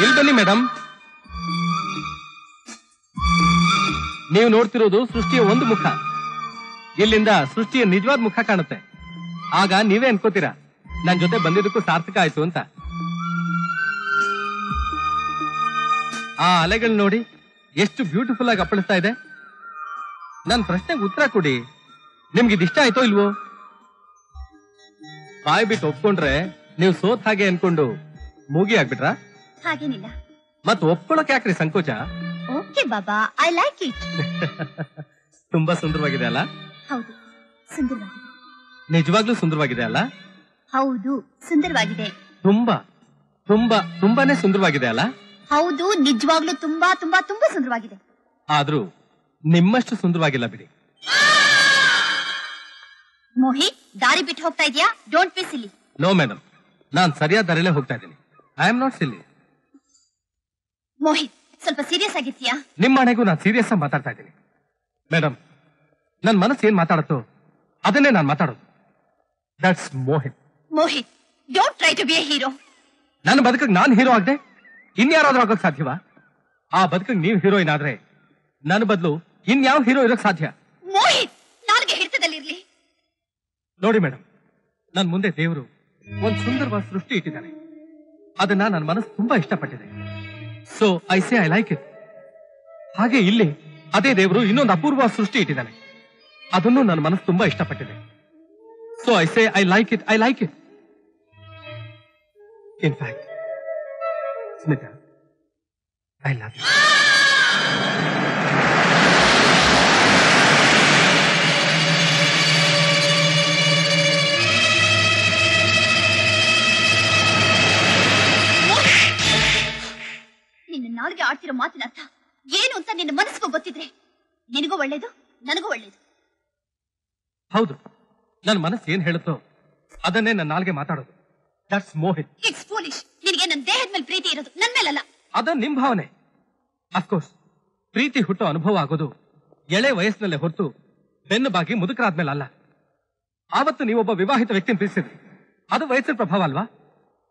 ಇಲ್ಲಿ ಬನ್ನಿ ಮೇಡಮ್. ನೀವು ನೋಡ್ತಿರೋದು ಸೃಷ್ಟಿಯ ಒಂದು ಮುಖ. ಇಲ್ಲಿಂದ ಸೃಷ್ಟಿಯ ನಿಜವಾದ ಮುಖ ಕಾಣುತ್ತೆ. ಆಗ ನೀವೇ ಅನ್ಕೋತೀರಾ ನನ್ ಜೊತೆ ಬಂದಿದ್ದಕ್ಕೂ ಸಾರ್ಥಕ ಆಯ್ತು ಅಂತ. ಆ ಅಲೆಗಳು ನೋಡಿ ಎಷ್ಟು ಬ್ಯೂಟಿಫುಲ್ ಆಗಿ ಅಪ್ಪಳಿಸ್ತಾ ಇದೆ. ನನ್ ಪ್ರಶ್ನೆಗೆ ಉತ್ತರ ಕೊಡಿ. ನಿಮ್ಗಿದಿಷ್ಟ ಆಯ್ತೋ ಇಲ್ವೋ? ಬಾಯ್ ಬಿಟ್ಟು ಒಪ್ಕೊಂಡ್ರೆ ನೀವು ಸೋತ್ ಹಾಗೆ ಅನ್ಕೊಂಡು ಮೂಗಿ ಆಗ್ಬಿಟ್ರ? ಹಾಗೇನಿಲ್ಲ. ಮತ್ ಒಪ್ಕೊಳಕ್ ಯಾಕ್ರಿ ಸಂಕೋಚ? Okay Baba, I like it. ತುಂಬಾ ಸುಂದರವಾಗಿದೆ ಅಲ್ಲ? ಹೌದು, ಸುಂದರವಾಗಿದೆ. ನಿಜವಾಗ್ಲೂ ಸುಂದರವಾಗಿದೆ ಅಲ್ಲ? ಹೌದು, ಸುಂದರವಾಗಿದೆ. ತುಂಬಾ ತುಂಬಾ ತುಂಬಾನೇ ಸುಂದರವಾಗಿದೆ ಅಲ್ಲ? ಹೌದು, ನಿಜವಾಗ್ಲೂ ತುಂಬಾ ತುಂಬಾ ತುಂಬಾ ಸುಂದರವಾಗಿದೆ. ಆದ್ರೂ ನಿಮ್ಮಷ್ಟು ಸುಂದರವಾಗಿಲ್ಲ ಬಿಡಿ. ಮೋಹಿತ್, ದಾರಿ ಬಿಟ್ಟು ಹೋಗ್ತಾ ಇದೀಯಾ? Don't be silly. No madam, ನಾನ್ ಸರಿಯಾದ ದಾರಿಲೇ ಹೋಗ್ತಾ ಇದ್ದೀನಿ. I am not silly. Mohit, ಸ್ವಲ್ಪ ಸೀರಿಯಸ್ ಆಗಿರ್ತೀಯಾ? ನಿಮ್ಮ ಮನೆಗೂ ನಾನು ಸೀರಿಯಸ್ ಆಗಿ ಮಾತಾಡ್ತಾ ಇದ್ದೀನಿ ಮೇಡಮ್. ನನ್ ಮನಸ್ಸು ಏನ್ ಮಾತಾಡುತ್ತೋ ಅದನ್ನೇ ನಾನು ಮಾತಾಡೋದು. That's Mohit. Mohit, don't try to be a hero. ನನ್ನ ಬದುಕಿಗೆ ನಾನು ಹೀರೋ ಆಗದೆ ಇನ್ಯಾರಾದ್ರೂ ಆಗೋಕ್ ಸಾಧ್ಯವಾ? ಆ ಬದುಕಿಗೆ ನೀವು ಹೀರೋಯಿನ್ ಆದ್ರೆ ನನ್ನ ಬದಲು ಇನ್ಯಾವ ಹೀರೋ ಇರೋಕ್ ಸಾಧ್ಯ? ಮೋಹಿತ್, ನಾಲ್ಗೆ ಹಿಡಿತದಲ್ಲಿರ್ಲಿ. ನೋಡಿ ಮೇಡಮ್, ನನ್ ಮುಂದೆ ದೇವರು ಒಂದ್ ಸುಂದರವಾದ ಸೃಷ್ಟಿ ಇಟ್ಟಿದ್ದಾನೆ. ಅದನ್ನ ನನ್ನ ಮನಸ್ಸು ತುಂಬಾ ಇಷ್ಟಪಟ್ಟಿದೆ. So I say I like it. ಹಾಗೆ ಇಲ್ಲಿ ಅದೇ ದೇವರು ಇನ್ನೊಂದು ಅಪೂರ್ವವಾದ ಸೃಷ್ಟಿ ಇಟ್ಟಿದ್ದಾನೆ. ಅದನ್ನು ನನ್ನ ಮನಸ್ಸು ತುಂಬಾ ಇಷ್ಟಪಟ್ಟಿದೆ. So I say I like it, I like it. In fact Smita, I love you. ನಿನ್ನ ನಾಲ್ಗೆ ಆಡ್ತಿರೋ ಮಾತಿನ ಅರ್ಥ ಏನು ಅಂತ ನಿನ್ನ ಮನಸ್ಸಿಗೂ ಗೊತ್ತಿದ್ರೆ ನಿನಗೂ ಒಳ್ಳೇದು, ನನಗೂ ಒಳ್ಳೇದು. ಹೌದು, ನನ್ನ ಮನಸ್ಸು ಏನ್ ಹೇಳುತ್ತೋ ಅದನ್ನೇ ನನ್ನ ನಾಲ್ಗೆ ಮಾತಾಡೋದು. ದಟ್ಸ್ ಮೋಹಿತ್. It's foolish. ನಿನಗೆ ನನ್ನ ದೇಹದ ಮೇಲೆ ಪ್ರೀತಿ ಇರೋದು, ನನ್ನ ಮೇಲಲ್ಲ. ಅದು ನಿಮ್ ಭಾವನೆ. ಅಫ್ಕೋರ್ಸ್ ಪ್ರೀತಿ ಹುಟ್ಟೋ ಅನುಭವ ಆಗೋದು ಎಳೆ ವಯಸ್ಸಿನಲ್ಲೇ ಹೊರತು ಬೆನ್ನು ಬಾಗಿ ಮುದುಕರಾದ್ಮೇಲೆ ಅಲ್ಲ. ಆವತ್ತು ನೀವೊಬ್ಬ ವಿವಾಹಿತ ವ್ಯಕ್ತಿನ ಪ್ರೀತಿಸಿದ್ರಿ. ಅದು ವಯಸ್ಸಿನ ಪ್ರಭಾವ ಅಲ್ವಾ?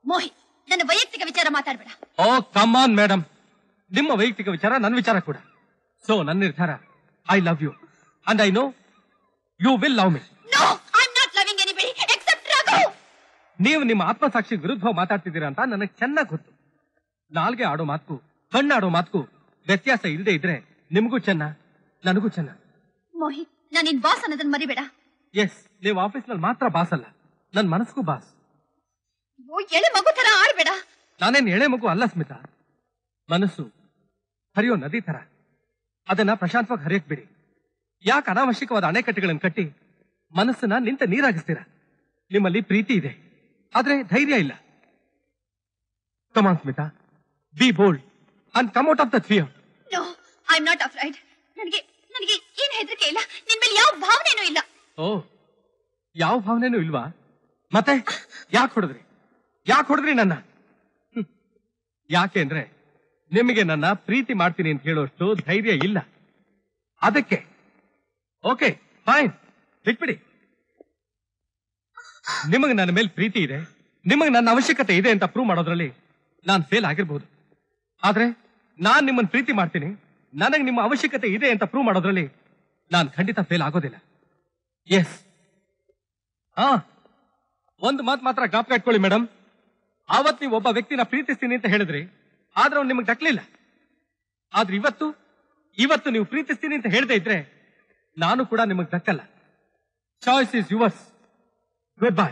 ಮೋಹಿತ್, ನನ್ನ ವೈಯಕ್ತಿಕ ವಿಚಾರ ಮಾತಾಡ್ಬೇಡ. ಓ ಕಮ್ ಆನ್ ಮೇಡಮ್, ನಿಮ್ಮ ವೈಯಕ್ತಿಕ ವಿಚಾರ ನನ್ನ ವಿಚಾರ ಕೂಡ. ಸೊ ನನ್ನ ನಿರ್ಧಾರ, I love you and I know you will love me. No, I am not loving anybody except Raghu. ನೀವು ನಿಮ್ಮ ಆತ್ಮಸಾಕ್ಷಿ ವಿರುದ್ಧವಾಗಿ ಮಾತಾಡ್ತಿದ್ದೀರಾ ಅಂತ ನನಗೆ ಚೆನ್ನಾಗಿ ಗೊತ್ತು. ನಾಲ್ಗೆ ಆಡೋ ಮಾತುಕು ಕಣ್ಣಾಡೋ ಮಾತುಕು ವ್ಯತ್ಯಾಸ ಇಲ್ಲದೆ ಇದ್ರೆ ನಿಮಗೂ ಚೆನ್ನ, ನನಗೂ ಚೆನ್ನ. ಮೋಹಿತ್, ನಾನು ನಿನ್ ಬಾಸ್ ಅನ್ನೋದನ್ನ ಮರಿಬೇಡ. ಎಸ್, ನೀವು ಆಫೀಸ್ನಲ್ಲಿ ಮಾತ್ರ ಬಾಸ್ ಅಲ್ಲ, ನನ್ನ ಮನಸ್ಸಿಗೂ ಬಾಸ್. ಎಳೆ ಮಗು ತರ ಆಡ್ಬೇಡ. ನಾನೇನ್ ಎಳೆ ಮಗು ಅಲ್ಲ ಸ್ಮಿತಾ. ಮನಸ್ಸು ಹರಿಯೋ ನದಿ ತರ. ಅದನ್ನ ಪ್ರಶಾಂತವಾಗಿ ಹರಿಯಕ್ ಬಿಡಿ. ಯಾಕೆ ಅನಾವಶ್ಯಕವಾದ ಅಣೆಕಟ್ಟೆಗಳನ್ನು ಕಟ್ಟಿ ಮನಸ್ಸನ್ನ ನಿಂತ ನೀರಾಗಿಸ್ತೀರಾ? ನಿಮ್ಮಲ್ಲಿ ಪ್ರೀತಿ ಇದೆ, ಆದ್ರೆ ಧೈರ್ಯ ಇಲ್ಲ. Come on Smita, be bold and come out of the fear. No, I am not afraid. ನನಗೆ ಏನ್ ಹೆದರಿಕೆ ಇಲ್ಲ. ನಿನ್ ಮೇಲೆ ಯಾವ ಭಾವನೆನೂ ಇಲ್ಲ. ಓ, ಯಾವ ಭಾವನೆನೂ ಇಲ್ವಾ? ಮತ್ತೆ ಯಾಕೆ ಹೊಡೆದ್ರಿ ನನ್ನ? ಯಾಕೆ ಅಂದ್ರೆ ನಿಮಗೆ ನನ್ನ ಪ್ರೀತಿ ಮಾಡ್ತೀನಿ ಅಂತ ಹೇಳೋಷ್ಟು ಧೈರ್ಯ ಇಲ್ಲ. ಅದಕ್ಕೆ ಓಕೆ ಫೈನ್, ಬಿಟ್ಬಿಡಿ. ನಿಮಗೆ ನನ್ನ ಮೇಲೆ ಪ್ರೀತಿ ಇದೆ, ನಿಮಗೆ ನನ್ನ ಅವಶ್ಯಕತೆ ಇದೆ ಅಂತ ಪ್ರೂವ್ ಮಾಡೋದ್ರಲ್ಲಿ ನಾನು ಫೇಲ್ ಆಗಿರ್ಬೋದು. ಆದ್ರೆ ನಾನ್ ನಿಮ್ಮನ್ನ ಪ್ರೀತಿ ಮಾಡ್ತೀನಿ, ನನಗೆ ನಿಮ್ಮ ಅವಶ್ಯಕತೆ ಇದೆ ಅಂತ ಪ್ರೂವ್ ಮಾಡೋದ್ರಲ್ಲಿ ನಾನು ಖಂಡಿತ ಫೇಲ್ ಆಗೋದಿಲ್ಲ. ಎಸ್, ಒಂದು ಮಾತು ಮಾತ್ರ ಜ್ಞಾಪಕ ಇಟ್ಕೊಳ್ಳಿ ಮೇಡಮ್. ಆವತ್ ನೀವು ಒಬ್ಬ ವ್ಯಕ್ತಿನ ಪ್ರೀತಿಸ್ತೀನಿ ಅಂತ ಹೇಳಿದ್ರಿ, ಆದ್ರೆ ಅವ್ನು ನಿಮಗೆ ದಕ್ಕಲಿಲ್ಲ. ಆದ್ರೆ ಇವತ್ತು ನೀವು ಪ್ರೀತಿಸ್ತೀನಿ ಅಂತ ಹೇಳದೇ ಇದ್ರೆ ನಾನು ಕೂಡ ನಿಮಗೆ ದಕ್ಕಲ್ಲ. Choice is yours. Goodbye.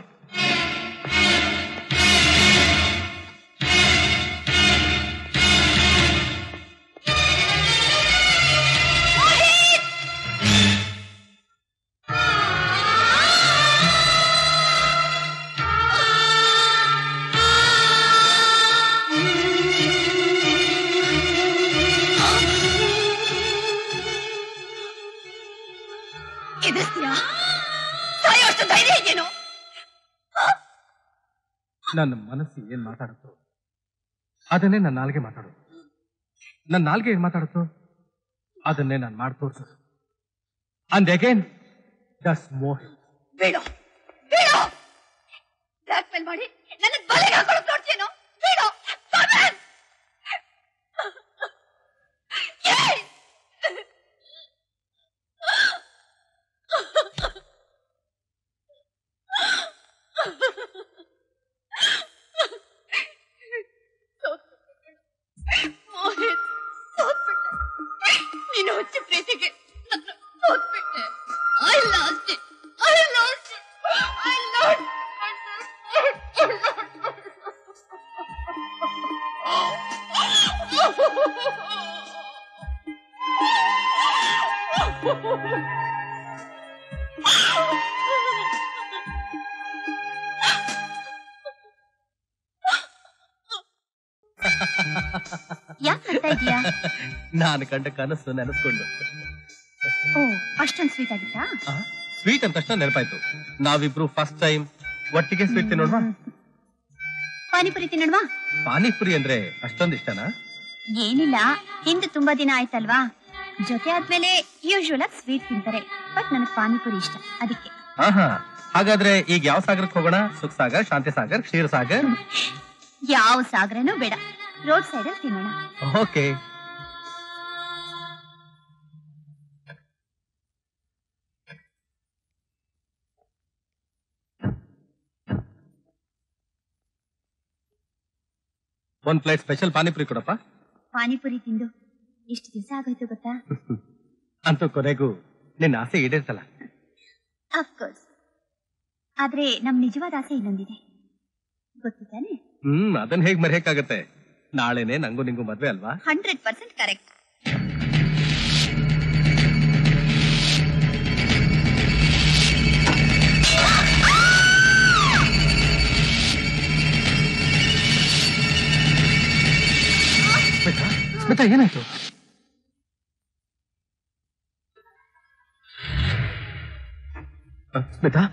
ನನ್ನ ಮನಸ್ಸು ಏನ್ ಮಾತಾಡುತ್ತೋ ಅದನ್ನೇ ನನ್ನ ನಾಲ್ಗೆ ಮಾತಾಡೋದು. ನನ್ನ ನಾಲ್ಗೆ ಏನ್ ಮಾತಾಡುತ್ತೋ ಅದನ್ನೇ ನಾನು ಮಾಡಿ ತೋರಿಸೋದು. And again that's Mohit. ಬೇಡ ಬೇಡ, ಬ್ಲಾಕ್ ಮೇಲ್ ಮಾಡಿ ನನ್ನ ಬಲೆಗೆ ಹಾಕೊಳ್ಳೋಕೆ ನೋಡ್ತೀನೋ? ಬೇಡ. ಯಾಕೆ ನಗ್ತಾ ಇದೀಯಾ? ನಾನು ಕಂಡ ಕನಸು ನೆನೆಸ್ಕೊಂಡು. ಓ, ಅಷ್ಟೊಂದು ಸ್ವೀಟ್ ಆಗಿತ್ತಾ? ಸ್ವೀಟ್ ಅಂತ ತಕ್ಷಣ ನೆನಪಾಯ್ತು. ನಾವಿಬ್ರು ಫಸ್ಟ್ ಟೈಮ್ ಒಟ್ಟಿಗೆ ಸ್ವೀಟ್ ತಿನ್ನೋಣವಾ? ಪಾನಿಪುರಿ ತಿನ್ನೋಣವಾ? ಪಾನಿಪುರಿ ಅಂದ್ರೆ ಅಷ್ಟೊಂದು ಇಷ್ಟನಾ? ಏನಿಲ್ಲ, ಹಿಂದೆ ತುಂಬಾ ದಿನ ಆಯ್ತಲ್ವಾ, ಜೊತೆ ಆದ್ಮೇಲೆ ಯೂಶುವಲ್ ಆಗಿ ಸ್ವೀಟ್ ತಿಂತಾರೆ. ಬಟ್ ನನಗೆ ಪಾನಿಪುರಿ ಇಷ್ಟ, ಅದಕ್ಕೆ. ಹಾಗಾದ್ರೆ ಈಗ ಯಾವ ಸಾಗರಕ್ಕೆ ಹೋಗೋಣ? ಸುಖ ಸಾಗರ್, ಶಾಂತಿ ಸಾಗರ್, ಕ್ಷೀರ ಸಾಗರ್? ಯಾವ ಸಾಗರನೂ ಬೇಡ, ರೋಡ್ ಸೈಡ್ ಅಲ್ಲಿ ತಿನ್ನೋಣ. ಓಕೆ. ಒಂದ್ ಪ್ಲೇಟ್ ಸ್ಪೆಷಲ್ ಪಾನಿಪುರಿ ಕೊಡಪ್ಪ. ಪಾನಿಪುರಿ ತಿಂದು ಎಷ್ಟು ದಿವಸ ಆಗೋಯ್ತು ಗೊತ್ತಾ? ಅಂತೂ ಕೊನೆಗೂ ನಿನ್ನ ಆಸೆ ಈಡೇರ್ತಲ್ಲ. ಅಫ್ಕೋರ್ಸ್. ಆದ್ರೆ ನಮ್ ನಿಜವಾದ ಆಸೆ ಇನ್ನೊಂದಿದೆ, ಗೊತ್ತಿದ್ದಾನೆ? ಅದನ್ನ ಹೇಗ್ ಮರೆಯಕ್ಕಾಗತ್ತೆ? ನಾಳೆನೆ ನಂಗೂ ನಿಂಗೂ ಮದ್ವೆ ಅಲ್ವಾ? 100% ಕರೆಕ್ಟ್. ಸ್ಮಿತಾ, ಏನಾಯ್ತು? ಸ್ಮಿತಾ,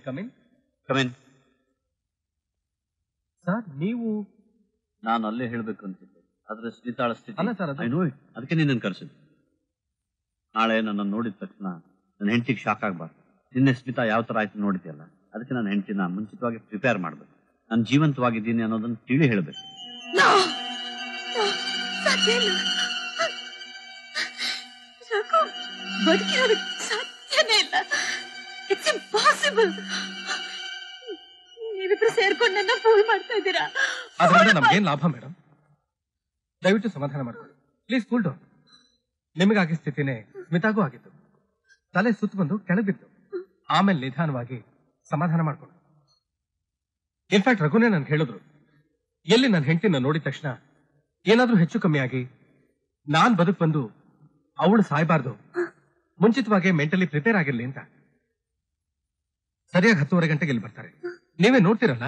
ಕಮಿನ್. ಸರ್, ನೀವು? ನಾನು ಅಲ್ಲೇ ಹೇಳ್ಬೇಕು ಅಂತಿದ್ದೆ, ಆದ್ರೆ ಸ್ಮಿತಾಳ ಸ್ಥಿತಿ ಅಲ್ಲ ಸರ್, ಅದಕ್ಕೆ ನಿನ್ನನ್ನು ಕರೆಸಿದ್ದು. ನಾಳೆ ನನ್ನನ್ನು ನೋಡಿದ ತಕ್ಷಣ ನನ್ನ ಹೆಂಡತಿಗೆ ಶಾಕ್ ಆಗ್ಬಾರ್ದು. ನಿನ್ನೆ ಸ್ಮಿತಾ ಯಾವ ತರ ಆಯ್ತು ನೋಡಿದ್ಯಲ್ಲ, ಅದಕ್ಕೆ ನನ್ನ ಹೆಂಡತಿನ ಮುಂಚಿತವಾಗಿ ಪ್ರಿಪೇರ್ ಮಾಡ್ಬೇಕು. ನಾನು ಜೀವಂತವಾಗಿದ್ದೀನಿ ಅನ್ನೋದನ್ನ ತಿಳಿ ಹೇಳ್ಬೇಕು. ಸಾಧ್ಯನೇ ಇಲ್ಲ. It's impossible. ನೀವಿಬ್ರು ಸೇರ್ಕೊಂಡು ನನ್ನ ಫೂಲ್ ಮಾಡ್ತಾ ಇದ್ದೀರಾ. ಅದರಿಂದ ನಮ್ಗೇನ್ ಲಾಭ ಮೇಡಮ್? ದಯವಿಟ್ಟು ಸಮಾಧಾನ ಮಾಡ್ಕೊಳ್ಳಿ ಪ್ಲೀಸ್. Cool down. ನಿಮಗಾಗಿ ಸ್ಥಿತಿನೇ ಸ್ಮಿತಾಗೂ ಆಗಿತ್ತು. ತಲೆ ಸುತ್ತ ಬಂದು ಕೆಳಬಿತ್ತು. ಆಮೇಲೆ ನಿಧಾನವಾಗಿ ಸಮಾಧಾನ ಮಾಡ್ಕೊಂಡು. ಇನ್ಫ್ಯಾಕ್ಟ್ ರಘುನೇ ನನ್ಗೆ ಹೇಳಿದ್ರು, ಎಲ್ಲಿ ನನ್ನ ಹೆಂಡತಿನ ನೋಡಿದ ತಕ್ಷಣ ಏನಾದ್ರೂ ಹೆಚ್ಚು ಕಮ್ಮಿ ಆಗಿ ನಾನ್ ಬದುಕ್ ಬಂದು ಅವಳು ಸಾಯ್ಬಾರ್ದು, ಮುಂಚಿತವಾಗಿ ಮೆಂಟಲಿ ಪ್ರಿಪೇರ್ ಆಗಿರ್ಲಿ ಅಂತ. ಸರಿಯಾಗಿ 10:30 ಗಂಟೆಗೆ ಇಲ್ಲಿ ಬರ್ತಾರೆ. ನೀವೇ ನೋಡ್ತಿರಲ್ಲ.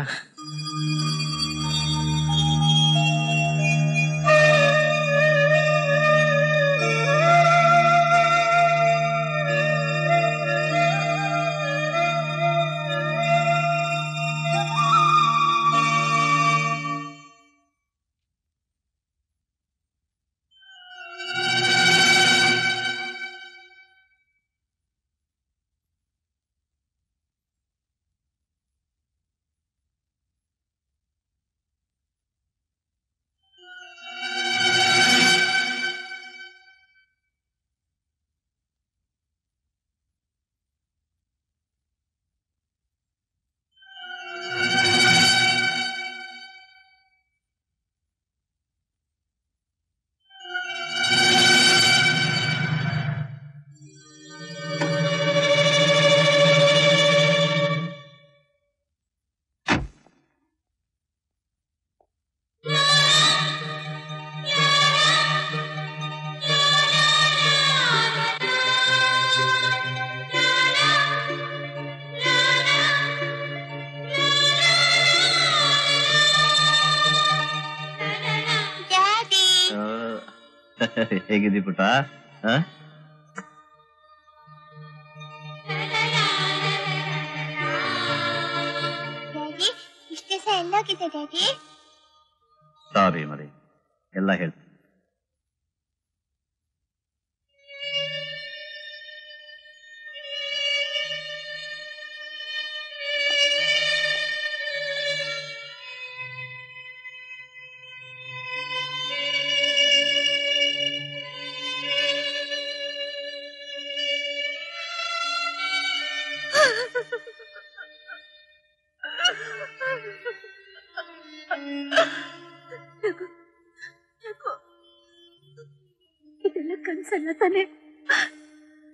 ಹೇಗಿದ್ದೀ ಪುಟ? ಇಷ್ಟ ದಿವಸ ಎಲ್ಲೋಗಿದ್ದೆ ಡ್ಯಾಡಿ? ಸಾರಿ ಮರಿ, ಎಲ್ಲ ಹೇಳ್ತೀನಿ. ಕನ್ಸಲ್ಲ ತಾನೆ,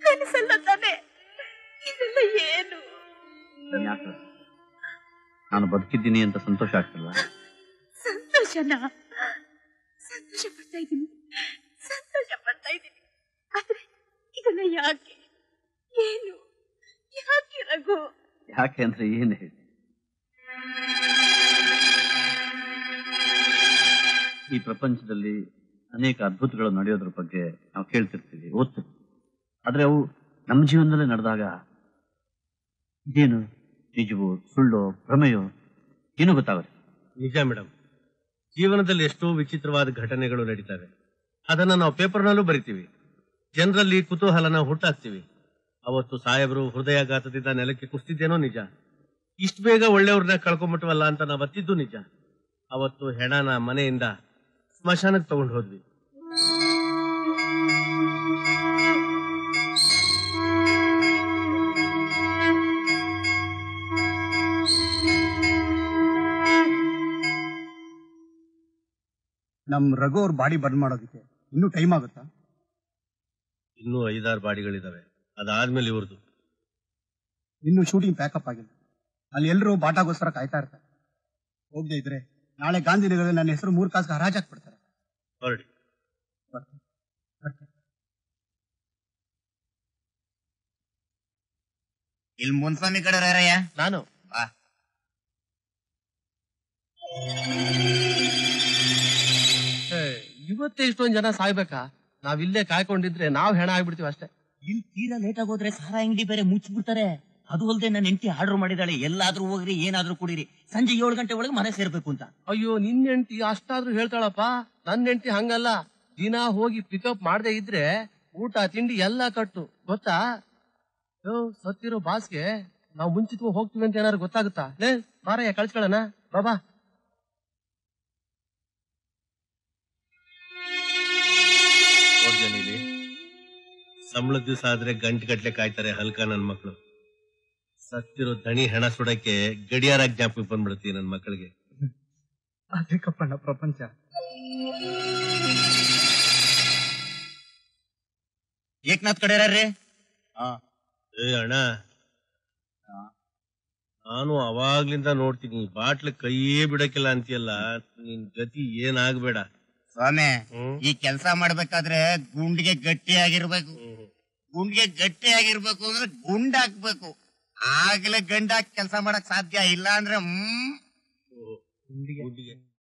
ಕನಸಲ್ಲ ತಾನೆ, ಇದೆಲ್ಲ ಏನು? ಯಾಕೆ ನಾನು ಬದುಕಿದ್ದೀನಿ ಅಂತ ಸಂತೋಷ ಆಗ್ತಿಲ್ಲ? ಸಂತೋಷನ ಸಂತೋಷ ಪಡ್ತಾ ಇದ್ದೀನಿ, ಸಂತೋಷ ಪಡ್ತಾ ಇದ್ದೀನಿ. ಆದ್ರೆ ಇದೆಲ್ಲ ಯಾಕೆ, ಏನು, ಯಾಕೆ ರಘು? ಯಾಕೆ ಅಂದ್ರೆ ಏನು ಹೇಳಿ, ಈ ಪ್ರಪಂಚದಲ್ಲಿ ಅನೇಕ ಅದ್ಭುತಗಳು ನಡೆಯೋದ್ರ ಬಗ್ಗೆ ನಾವು ಕೇಳ್ತಿರ್ತೀವಿ, ಓದ್ತಿರ್ತೀವಿ. ಆದ್ರೆ ಅವು ನಮ್ಮ ಜೀವನದಲ್ಲೇ ನಡೆದಾಗ ಇದೇನು ನಿಜವೋ ಸುಳ್ಳೋ ಭ್ರಮೆಯೋ ಏನೂ ಗೊತ್ತಾಗುತ್ತೆ. ನಿಜ ಮೇಡಮ್, ಜೀವನದಲ್ಲಿ ಎಷ್ಟೋ ವಿಚಿತ್ರವಾದ ಘಟನೆಗಳು ನಡೀತವೆ. ಅದನ್ನ ನಾವು ಪೇಪರ್ನಲ್ಲೂ ಬರಿತೀವಿ, ಜನರಲ್ಲಿ ಕುತೂಹಲನ ಹುಟ್ಟಾಕ್ತಿವಿ. ಅವತ್ತು ಸಾಹೇಬರು ಹೃದಯಾಘಾತದಿಂದ ನೆಲಕ್ಕೆ ಕುಸ್ತಿದ್ದೇನೋ ನಿಜ. ಇಷ್ಟು ಬೇಗ ಒಳ್ಳೆಯವ್ರನ್ನ ಕಳ್ಕೊಂಡ್ಬಿಟ್ವಲ್ಲ ಅಂತ ನಾವು ಅತ್ತಿದ್ದು ನಿಜ. ಅವತ್ತು ಹೆಣನ ಮನೆಯಿಂದ ಸ್ಮಶಾನಕ್ಕೆ ತಗೊಂಡು ಹೋದ್ವಿ. ನಮ್ ರಘು ಅವ್ರ ಬಾಡಿ ಬರ್ನ್ ಮಾಡೋದಕ್ಕೆ ಇನ್ನೂ ಟೈಮ್ ಆಗುತ್ತಾ? ಇನ್ನೂ 5-6 ಬಾಡಿಗಳಿದಾವೆ, ಅದಾದ್ಮೇಲೆ ಇವ್ರದ್ದು. ಇನ್ನು ಶೂಟಿಂಗ್ ಪ್ಯಾಕಪ್ ಆಗಿಲ್ಲ. ಅಲ್ಲಿ ಎಲ್ಲರೂ ಬಾಟಾಗೋಸ್ಕರ ಕಾಯ್ತಾ ಇರ್ತಾರೆ. ಹೋಗದೆ ಇದ್ರೆ ನಾಳೆ ಗಾಂಧಿನಗರದಲ್ಲಿ ನನ್ನ ಹೆಸರು 3 ಕಾಸಿಗೆ ಹರಾಜಾಕ್ಬಿಡ್ತಾರೆ. ಹೊರಡಿ. ಇಲ್ಲಿ ಮುನ್ಸ್ವಾಮಿ ಕಡೆ ಯಾರಯ್ಯ? ನಾನು ಬಾ. ಇವತ್ತೇ ಇಷ್ಟೊಂದ್ ಜನ ಸಾಯ್ಬೇಕಾ? ನಾವಿಲ್ಲೇ ಕಾಯ್ಕೊಂಡಿದ್ರೆ ನಾವ್ ಹೆಣ ಆಗ್ಬಿಡ್ತೀವಿ ಅಷ್ಟೇ. ಇಲ್ಲಿ ತೀರಾ ಲೇಟ್ ಆಗೋದ್ರೆ ಸಾರ ಅಂಗಡಿ ಬೇರೆ ಮುಚ್ಚಿಬಿಡ್ತಾರೆ. ಅದು ಅಲ್ಲದೆ ನನ್ನ ಹೆಂಡತಿ ಆರ್ಡರ್ ಮಾಡಿದಾಳೆ, ಎಲ್ಲಾದ್ರೂ ಹೋಗ್ರಿ ಏನಾದ್ರೂ ಕುಡೀರಿ, ಸಂಜೆ 7 ಗಂಟೆ ಒಳಗೆ ಮನೆ ಸೇರ್ಬೇಕು ಅಂತ. ಅಯ್ಯೋ, ನಿನ್ ಹೆಂಡತಿ ಅಷ್ಟಾದ್ರೂ ಹೇಳ್ತಾಳಪ್ಪ. ನನ್ ಹೆಂಡತಿ ಹಂಗಲ್ಲ. ದಿನ ಹೋಗಿ ಪಿಕಪ್ ಮಾಡದೆ ಇದ್ರೆ ಊಟ ತಿಂಡಿ ಎಲ್ಲಾ ಕಟ್ಟು, ಗೊತ್ತಾ? ಸತ್ತಿರೋ ಬಾಸ್ಗೆ ನಾವು ಮುಂಚಿತವಾಗಿ ಹೋಗ್ತೀವಿ ಅಂತ ಏನಾದ್ರು ಗೊತ್ತಾಗುತ್ತಾ? ಲೇ ಬಾರಯ್ಯ, ಕಳ್ಸ್ಕೊಳ್ಳೋಣ, ಬಾಬಾ. ನೋಡ್ದೆ ನೀಲಿ, ಸಂಬಳದ ದಿವಸ ಆದ್ರೆ ಗಂಟೆ ಕಾಯ್ತಾರೆ ಹಲ್ಕ ನನ್ ಮಕ್ಳು. ಸತ್ತಿರೋ ದಣಿ ಹೆಣ ಸುಡಕ್ಕೆ ಗಡಿಯಾರ ಜ್ಞಾಪಕ ಬಂದ್ಬಿಡ್ತೀವಿ ನನ್ ಮಕ್ಕಳಿಗೆ. ಅದೇ ಕಪ್ಪಣ್ಣ ಪ್ರಪಂಚ. ಏಕನಾಥ್ ಕಡೆ ಯಾರ್ರಿ? ಏ ಅಣ್ಣ, ನಾನು ಅವಾಗ್ಲಿಂದ ನೋಡ್ತೀನಿ, ಬಾಟ್ಲ್ ಕೈಯೇ ಬಿಡಕ್ಕಿಲ್ಲ ಅಂತೀಯಲ್ಲ, ನಿನ್ ಗತಿ ಏನಾಗ್ಬೇಡ ಸ್ವಾಮಿ. ಈ ಕೆಲಸ ಮಾಡ್ಬೇಕಾದ್ರೆ ಗುಂಡಿಗೆ ಗಟ್ಟಿಯಾಗಿರ್ಬೇಕು. ಗುಂಡಿಗೆ ಗಟ್ಟಿಯಾಗಿರ್ಬೇಕು ಅಂದ್ರೆ ಗುಂಡ್ ಹಾಕ್ಬೇಕು, ಆಗ್ಲೇ ಗಂಡ ಹಾಕಿ ಕೆಲಸ ಮಾಡಕ್ ಸಾಧ್ಯ. ಇಲ್ಲ ಅಂದ್ರೆ ಗುಂಡಿಗೆ